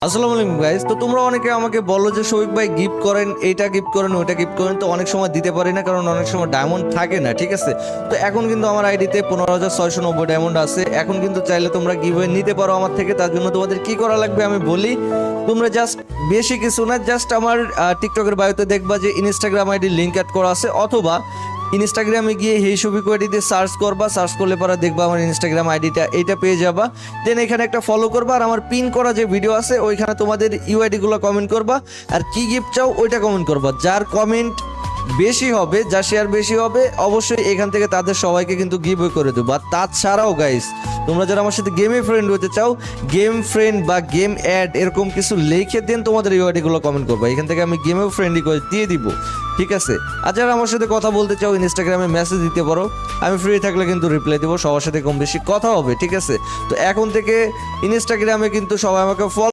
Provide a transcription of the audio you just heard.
আসসালামু আলাইকুম গাইস। তো তোমরা অনেকে আমাকে বলো যে শফিক ভাই গিফট করেন, এইটা গিফট করেন, ওইটা গিফট করেন। তো অনেক সময় দিতে পারি না, কারণ অনেক সময় ডায়মন্ড থাকে না, ঠিক আছে। তো এখন কিন্তু আমার আইডিতে 15,690 ডায়মন্ড আছে। এখন কিন্তু চাইলে তোমরা গিভওয়ে নিতে পারো আমার থেকে। তার জন্য তোমাদের কি করা লাগবে আমি বলি। তোমরা জাস্ট বেশি কিছু না, জাস্ট আমার টিকটকের বায়োতে দেখবা যে ইনস্টাগ্রাম আইডি লিঙ্ক অ্যাড করা আছে, অথবা ইনস্টাগ্রামে গিয়ে হেই শফিক আইডি দিয়ে সার্চ করবা। সার্চ করলে পরে দেখবা আমার ইনস্টাগ্রাম আইডিটা, এইটা পেয়ে যাবা। দেন এখানে একটা ফলো করবা, আর আমার পিন করা যে ভিডিও আছে ওইখানে তোমাদের ইউআইডি গুলো কমেন্ট করবা, আর কি গিফট চাও ওইটা কমেন্ট করবা। যার কমেন্ট বেশি হবে, যা শেয়ার বেশি হবে, অবশ্যই এখান থেকে তাদের সবাইকে কিন্তু গিভওয়ে করে দেবো। আর তাছাড়াও গাইস, তোমরা যারা আমার সাথে গেমে ফ্রেন্ড হতে চাও, গেম ফ্রেন্ড বা গেম অ্যাড এরকম কিছু লিখে দেন তোমাদের ইউআইডি গুলো কমেন্ট করবা, এখান থেকে আমি গেমেও ফ্রেন্ডলি করে দিয়ে দিব, ঠিক আছে। আর যারা আমার সাথে কথা বলতে চাও, ইনস্টাগ্রামে মেসেজ দিতে পারো, আমি ফ্রি থাকলে কিন্তু রিপ্লাই দেবো। সবার সাথে কম বেশি কথা হবে, ঠিক আছে। তো এখন থেকে ইনস্টাগ্রামে কিন্তু সবাই আমাকে ফলো